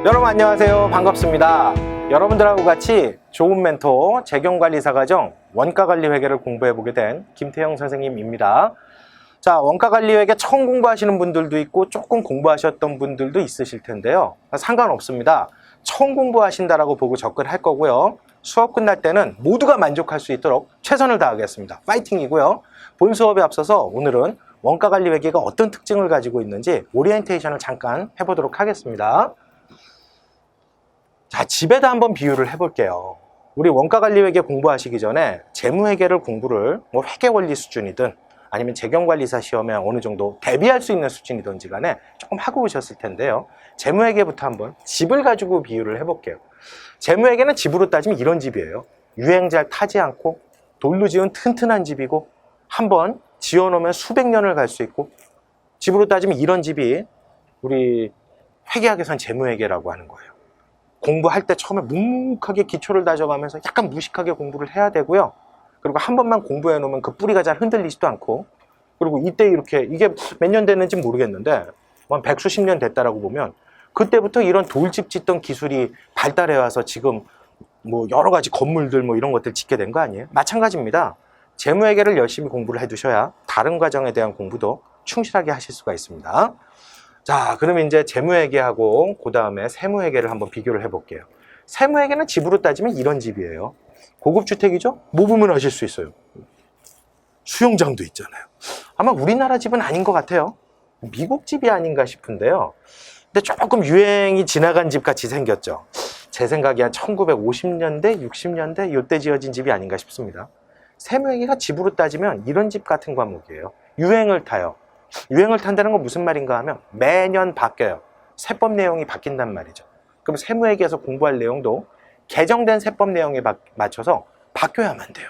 여러분 안녕하세요. 반갑습니다. 여러분들하고 같이 좋은 멘토 재경관리사과정 원가관리회계를 공부해보게 된 김태형 선생님입니다. 자, 원가관리회계 처음 공부하시는 분들도 있고 조금 공부하셨던 분들도 있으실 텐데요. 상관없습니다. 처음 공부하신다라고 보고 접근할 거고요. 수업 끝날 때는 모두가 만족할 수 있도록 최선을 다하겠습니다. 파이팅이고요. 본 수업에 앞서서 오늘은 원가관리회계가 어떤 특징을 가지고 있는지 오리엔테이션을 잠깐 해보도록 하겠습니다. 자, 집에다 한번 비유를 해볼게요. 우리 원가관리회계 공부하시기 전에 재무회계를 공부를 회계원리 수준이든 아니면 재경관리사 시험에 어느 정도 대비할 수 있는 수준이든지 간에 조금 하고 오셨을 텐데요. 재무회계부터 한번 집을 가지고 비유를 해볼게요. 재무회계는 집으로 따지면 이런 집이에요. 유행 잘 타지 않고 돌로 지은 튼튼한 집이고 한번 지어놓으면 수백 년을 갈 수 있고, 집으로 따지면 이런 집이 우리 회계학에선 재무회계라고 하는 거예요. 공부할 때 처음에 묵묵하게 기초를 다져가면서 약간 무식하게 공부를 해야 되고요. 그리고 한 번만 공부해 놓으면 그 뿌리가 잘 흔들리지도 않고, 그리고 이때 이렇게 이게 몇 년 됐는지 모르겠는데 한 백수십 년 됐다라고 보면 그때부터 이런 돌집 짓던 기술이 발달해 와서 지금 뭐 여러 가지 건물들 뭐 이런 것들 짓게 된 거 아니에요? 마찬가지입니다. 재무회계를 열심히 공부를 해 두셔야 다른 과정에 대한 공부도 충실하게 하실 수가 있습니다. 자, 그러면 이제 재무회계하고 그 다음에 세무회계를 한번 비교를 해볼게요. 세무회계는 집으로 따지면 이런 집이에요. 고급주택이죠? 뭐 보면 아실 수 있어요. 수영장도 있잖아요. 아마 우리나라 집은 아닌 것 같아요. 미국 집이 아닌가 싶은데요. 근데 조금 유행이 지나간 집 같이 생겼죠. 제 생각에 한 1950년대, 60년대 이때 지어진 집이 아닌가 싶습니다. 세무회계가 집으로 따지면 이런 집 같은 과목이에요. 유행을 타요. 유행을 탄다는 건 무슨 말인가 하면 매년 바뀌어요. 세법 내용이 바뀐단 말이죠. 그럼 세무회계에서 공부할 내용도 개정된 세법 내용에 맞춰서 바뀌어야만 돼요.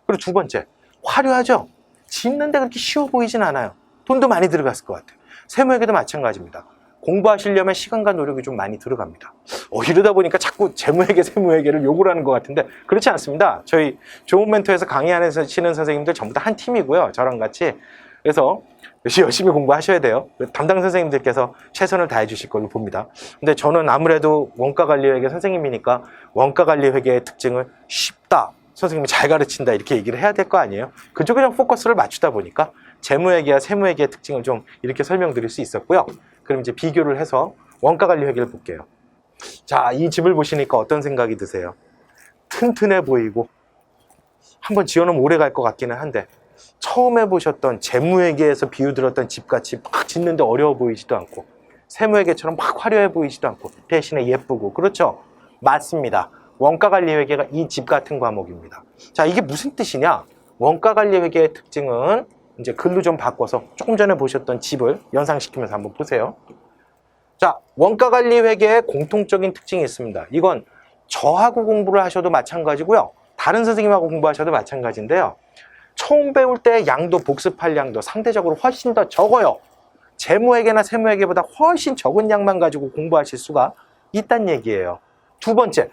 그리고 두 번째, 화려하죠? 짓는데 그렇게 쉬워 보이진 않아요. 돈도 많이 들어갔을 것 같아요. 세무회계도 마찬가지입니다. 공부하시려면 시간과 노력이 좀 많이 들어갑니다. 이러다 보니까 자꾸 재무회계, 세무회계를 욕을 하는 것 같은데 그렇지 않습니다. 저희 좋은 멘토에서 강의하시는 선생님들 전부 다 한 팀이고요. 저랑 같이. 그래서 열심히 공부하셔야 돼요. 담당 선생님들께서 최선을 다해 주실 걸로 봅니다. 근데 저는 아무래도 원가관리회계 선생님이니까 원가관리회계의 특징을 쉽다, 선생님이 잘 가르친다 이렇게 얘기를 해야 될 거 아니에요. 그쪽에 좀 포커스를 맞추다 보니까 재무회계와 세무회계의 특징을 좀 이렇게 설명드릴 수 있었고요. 그럼 이제 비교를 해서 원가관리회계를 볼게요. 자, 이 집을 보시니까 어떤 생각이 드세요? 튼튼해 보이고 한번 지어놓으면 오래 갈 것 같기는 한데 처음 해보셨던 재무회계에서 비유 들었던 집같이 막 짓는데 어려워 보이지도 않고 세무회계처럼 막 화려해 보이지도 않고 대신에 예쁘고, 그렇죠? 맞습니다. 원가관리회계가 이 집 같은 과목입니다. 자, 이게 무슨 뜻이냐? 원가관리회계의 특징은 이제 글로 좀 바꿔서 조금 전에 보셨던 집을 연상시키면서 한번 보세요. 자, 원가관리회계의 공통적인 특징이 있습니다. 이건 저하고 공부를 하셔도 마찬가지고요. 다른 선생님하고 공부하셔도 마찬가지인데요. 처음 배울 때 양도, 복습할 양도 상대적으로 훨씬 더 적어요. 재무회계나 세무회계보다 훨씬 적은 양만 가지고 공부하실 수가 있다는 얘기예요. 두 번째,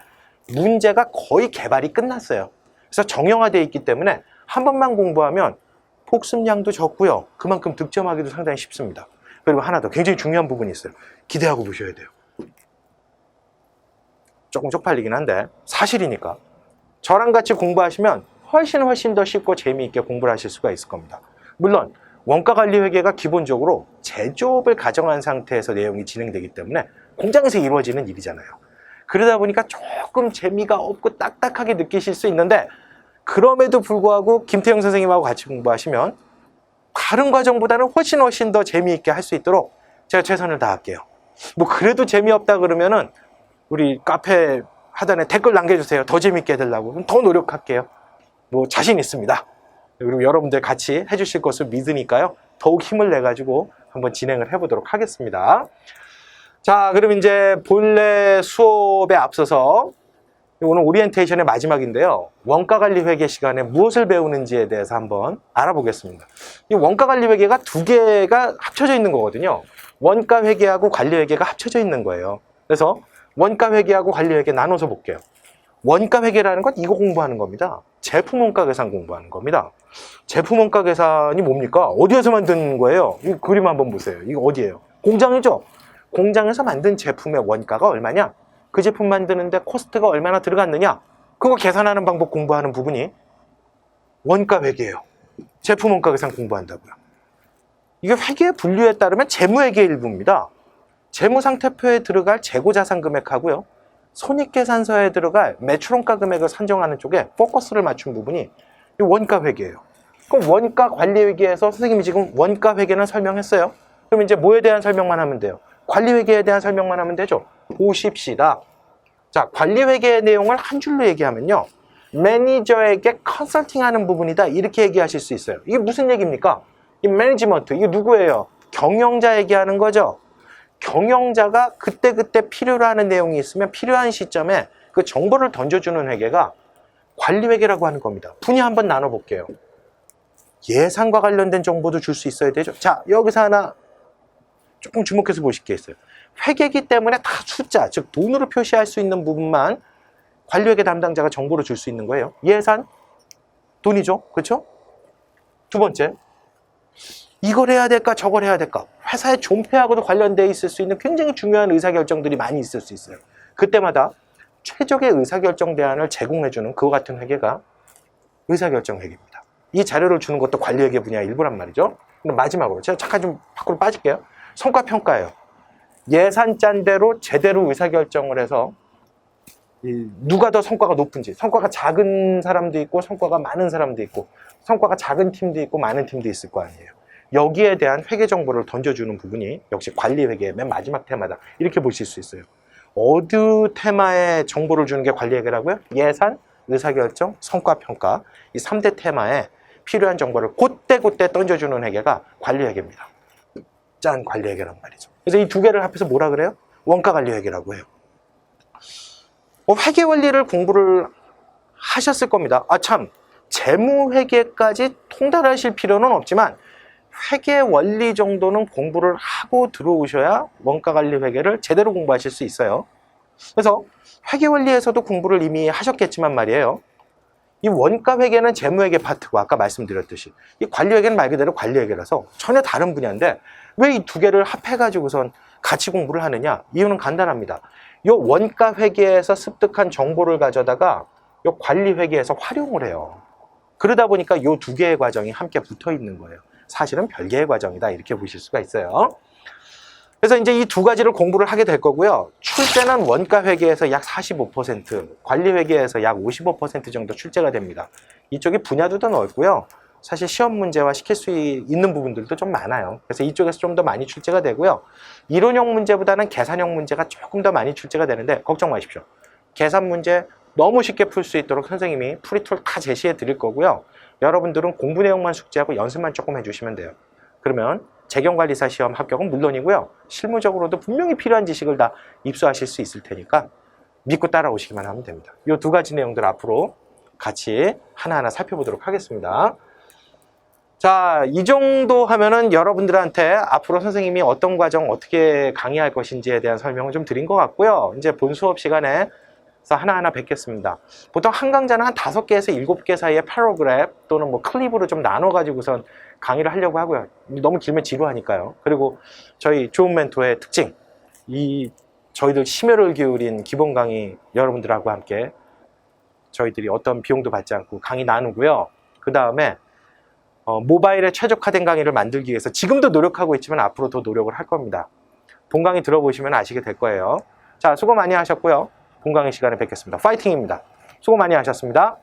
문제가 거의 개발이 끝났어요. 그래서 정형화되어 있기 때문에 한 번만 공부하면 복습량도 적고요. 그만큼 득점하기도 상당히 쉽습니다. 그리고 하나 더 굉장히 중요한 부분이 있어요. 기대하고 보셔야 돼요. 조금 쪽팔리긴 한데 사실이니까. 저랑 같이 공부하시면 훨씬 더 쉽고 재미있게 공부를 하실 수가 있을 겁니다. 물론 원가관리회계가 기본적으로 제조업을 가정한 상태에서 내용이 진행되기 때문에 공장에서 이루어지는 일이잖아요. 그러다 보니까 조금 재미가 없고 딱딱하게 느끼실 수 있는데, 그럼에도 불구하고 김태형 선생님하고 같이 공부하시면 다른 과정보다는 훨씬 더 재미있게 할 수 있도록 제가 최선을 다할게요. 뭐 그래도 재미없다 그러면은 우리 카페 하단에 댓글 남겨주세요. 더 재미있게 해달라고. 그럼 더 노력할게요. 뭐 자신 있습니다. 그리고 여러분들 같이 해주실 것을 믿으니까요. 더욱 힘을 내가지고 한번 진행을 해보도록 하겠습니다. 자, 그럼 이제 본래 수업에 앞서서 오늘 오리엔테이션의 마지막인데요. 원가관리회계 시간에 무엇을 배우는지에 대해서 한번 알아보겠습니다. 이 원가관리회계가 두 개가 합쳐져 있는 거거든요. 원가회계하고 관리회계가 합쳐져 있는 거예요. 그래서 원가회계하고 관리회계 나눠서 볼게요. 원가회계라는 건 이거 공부하는 겁니다. 제품원가 계산 공부하는 겁니다. 제품원가 계산이 뭡니까? 어디에서 만든 거예요? 이 그림 한번 보세요. 이거 어디예요? 공장이죠? 공장에서 만든 제품의 원가가 얼마냐? 그 제품 만드는데 코스트가 얼마나 들어갔느냐? 그거 계산하는 방법 공부하는 부분이 원가 회계예요. 제품 원가 계산 공부한다고요. 이게 회계 분류에 따르면 재무회계 일부입니다. 재무상태표에 들어갈 재고자산 금액하고요. 손익계산서에 들어갈 매출원가 금액을 산정하는 쪽에 포커스를 맞춘 부분이 이 원가 회계예요. 그럼 원가 관리 회계에서 선생님이 지금 원가 회계는 설명했어요. 그럼 이제 뭐에 대한 설명만 하면 돼요? 관리 회계에 대한 설명만 하면 되죠. 보십시다. 자, 관리 회계의 내용을 한 줄로 얘기하면요. 매니저에게 컨설팅하는 부분이다. 이렇게 얘기하실 수 있어요. 이게 무슨 얘기입니까? 이 매니지먼트, 이게 누구예요? 경영자 얘기하는 거죠. 경영자가 그때그때 필요로 하는 내용이 있으면 필요한 시점에 그 정보를 던져주는 회계가 관리회계라고 하는 겁니다. 분야 한번 나눠볼게요. 예산과 관련된 정보도 줄 수 있어야 되죠. 자, 여기서 하나 조금 주목해서 보실 게 있어요. 회계기 때문에 다 숫자, 즉 돈으로 표시할 수 있는 부분만 관리회계 담당자가 정보를 줄 수 있는 거예요. 예산, 돈이죠. 그렇죠? 두 번째, 이걸 해야 될까 저걸 해야 될까, 회사의 존폐하고도 관련되어 있을 수 있는 굉장히 중요한 의사결정들이 많이 있을 수 있어요. 그때마다 최적의 의사결정 대안을 제공해주는 그와 같은 회계가 의사결정 회계입니다. 이 자료를 주는 것도 관리회계 분야의 일부란 말이죠. 그럼 마지막으로 제가 잠깐 좀 밖으로 빠질게요. 성과평가예요. 예산 짠 대로 제대로 의사결정을 해서 누가 더 성과가 높은지, 성과가 작은 사람도 있고 성과가 많은 사람도 있고 성과가 작은 팀도 있고 많은 팀도 있을 거 아니에요. 여기에 대한 회계 정보를 던져주는 부분이 역시 관리회계의 맨 마지막 테마다. 이렇게 보실 수 있어요. 어느 테마에 정보를 주는 게 관리회계라고요? 예산, 의사결정, 성과평가, 이 3대 테마에 필요한 정보를 그때그때 던져주는 회계가 관리회계입니다. 짠, 관리회계란 말이죠. 그래서 이 두 개를 합해서 뭐라 그래요? 원가관리회계라고 해요. 회계 원리를 공부를 하셨을 겁니다. 아, 참, 재무회계까지 통달하실 필요는 없지만 회계 원리 정도는 공부를 하고 들어오셔야 원가관리회계를 제대로 공부하실 수 있어요. 그래서 회계 원리에서도 공부를 이미 하셨겠지만 말이에요. 이 원가회계는 재무회계 파트고 아까 말씀드렸듯이 이 관리회계는 말 그대로 관리회계라서 전혀 다른 분야인데 왜 이 두 개를 합해가지고선 같이 공부를 하느냐? 이유는 간단합니다. 이 원가회계에서 습득한 정보를 가져다가 이 관리회계에서 활용을 해요. 그러다 보니까 이 두 개의 과정이 함께 붙어 있는 거예요. 사실은 별개의 과정이다. 이렇게 보실 수가 있어요. 그래서 이제 이 두 가지를 공부를 하게 될 거고요. 출제는 원가회계에서 약 45%, 관리회계에서 약 55% 정도 출제가 됩니다. 이쪽이 분야도 더 넓고요. 사실 시험 문제화 시킬 수 있는 부분들도 좀 많아요. 그래서 이쪽에서 좀 더 많이 출제가 되고요. 이론형 문제보다는 계산형 문제가 조금 더 많이 출제가 되는데 걱정 마십시오. 계산 문제 너무 쉽게 풀 수 있도록 선생님이 풀이툴 다 제시해 드릴 거고요. 여러분들은 공부 내용만 숙지하고 연습만 조금 해주시면 돼요. 그러면 재경관리사 시험 합격은 물론이고요. 실무적으로도 분명히 필요한 지식을 다 입수하실 수 있을 테니까 믿고 따라오시기만 하면 됩니다. 이 두 가지 내용들 앞으로 같이 하나하나 살펴보도록 하겠습니다. 자, 이 정도 하면은 여러분들한테 앞으로 선생님이 어떤 과정 어떻게 강의할 것인지에 대한 설명을 좀 드린 것 같고요. 이제 본 수업 시간에 하나하나 뵙겠습니다. 보통 한 강좌는 한 5개에서 7개 사이에 패러그래프 또는 뭐 클립으로 좀 나눠가지고선 강의를 하려고 하고요. 너무 길면 지루하니까요. 그리고 저희 좋은 멘토의 특징, 저희들 심혈을 기울인 기본 강의 여러분들하고 함께 저희들이 어떤 비용도 받지 않고 강의 나누고요. 그 다음에 모바일에 최적화된 강의를 만들기 위해서 지금도 노력하고 있지만 앞으로 더 노력을 할 겁니다. 본 강의 들어보시면 아시게 될 거예요. 자, 수고 많이 하셨고요. 본 강의 시간에 뵙겠습니다. 파이팅입니다. 수고 많이 하셨습니다.